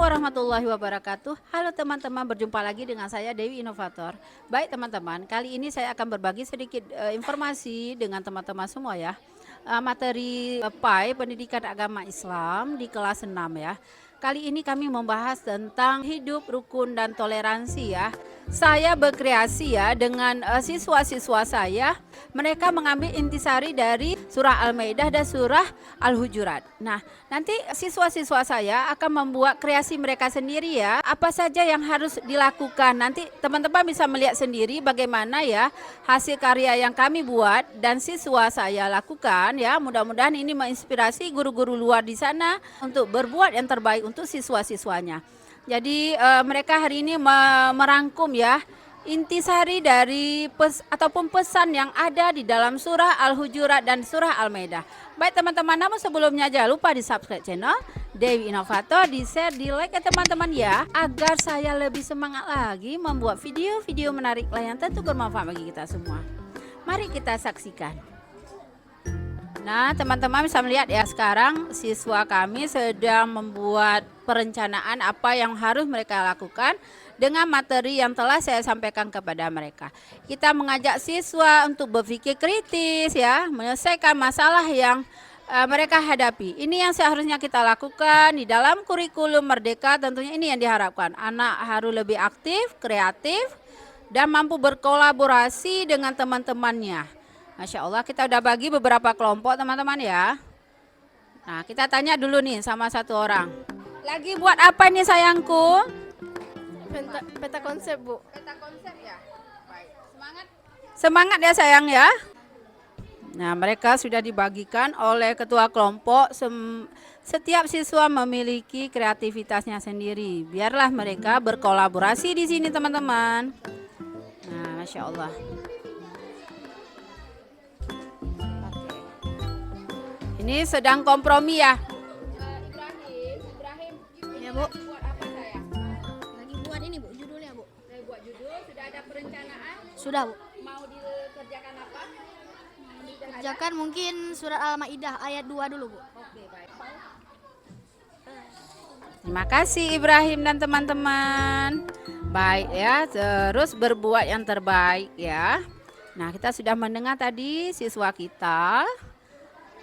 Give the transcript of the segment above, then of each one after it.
warahmatullahi wabarakatuh. Halo teman-teman, berjumpa lagi dengan saya Dewi Inovator. Baik teman-teman, kali ini saya akan berbagi sedikit informasi dengan teman-teman semua ya. Materi PAI Pendidikan Agama Islam di kelas 6 ya. Kali ini kami membahas tentang hidup rukun dan toleransi ya. Saya berkreasi ya dengan siswa-siswa saya. Mereka mengambil intisari dari surah Al-Maidah dan surah Al-Hujurat. Nah, nanti siswa-siswa saya akan membuat kreasi mereka sendiri ya. Apa saja yang harus dilakukan. Nanti teman-teman bisa melihat sendiri bagaimana ya hasil karya yang kami buat dan siswa saya lakukan ya. Mudah-mudahan ini menginspirasi guru-guru luar di sana untuk berbuat yang terbaik untuk siswa-siswanya. Jadi mereka hari ini merangkum ya intisari dari ataupun pesan yang ada di dalam surah Al-Hujurat dan surah Al-Maidah. Baik teman-teman, namun sebelumnya jangan lupa di subscribe channel Dewi Inovator, di share, di like ya teman-teman ya, agar saya lebih semangat lagi membuat video-video menarik lain yang tentu bermanfaat bagi kita semua. Mari kita saksikan. Nah teman-teman bisa melihat ya, sekarang siswa kami sedang membuat perencanaan apa yang harus mereka lakukan dengan materi yang telah saya sampaikan kepada mereka. Kita mengajak siswa untuk berpikir kritis ya, menyelesaikan masalah yang mereka hadapi. Ini yang seharusnya kita lakukan di dalam kurikulum Merdeka. Tentunya ini yang diharapkan, anak harus lebih aktif, kreatif, dan mampu berkolaborasi dengan teman-temannya. Masya Allah, kita udah bagi beberapa kelompok teman-teman ya. Nah kita tanya dulu nih sama satu orang. Lagi buat apa nih sayangku? Peta konsep, Bu. Peta konsep ya. Baik. Semangat. Semangat ya sayang ya. Nah mereka sudah dibagikan oleh ketua kelompok. Setiap siswa memiliki kreativitasnya sendiri. Biarlah mereka berkolaborasi di sini teman-teman. Nah Masya Allah. Ini sedang kompromi ya. Ibrahim, Ya, Bu. buat apa sayang? Lagi buat ini, Bu, judulnya, Bu. Saya buat judul, sudah ada perencanaan, Sudah, Bu. mau dikerjakan apa? Kerjakan mungkin surat Al-Maidah ayat 2 dulu, Bu. Oke, baik. Terima kasih Ibrahim dan teman-teman. Baik ya, terus berbuat yang terbaik ya. Nah, kita sudah mendengar tadi siswa kita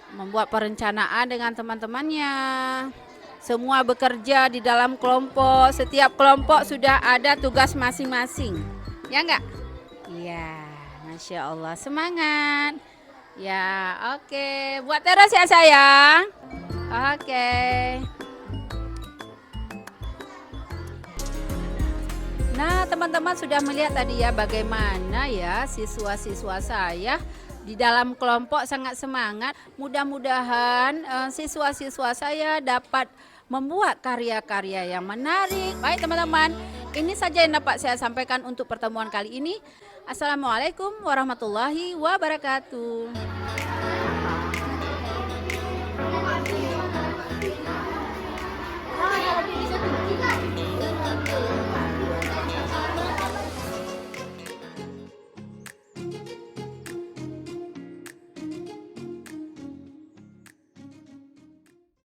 membuat perencanaan dengan teman-temannya. Semua bekerja di dalam kelompok. Setiap kelompok sudah ada tugas masing-masing. Ya enggak? Iya, Masya Allah, semangat. Ya, oke. Buat terus ya sayang. Oke. Nah, teman-teman sudah melihat tadi ya bagaimana ya siswa-siswa saya di dalam kelompok sangat semangat. Mudah-mudahan siswa-siswa saya dapat membuat karya-karya yang menarik. Baik teman-teman, ini saja yang dapat saya sampaikan untuk pertemuan kali ini. Assalamualaikum warahmatullahi wabarakatuh.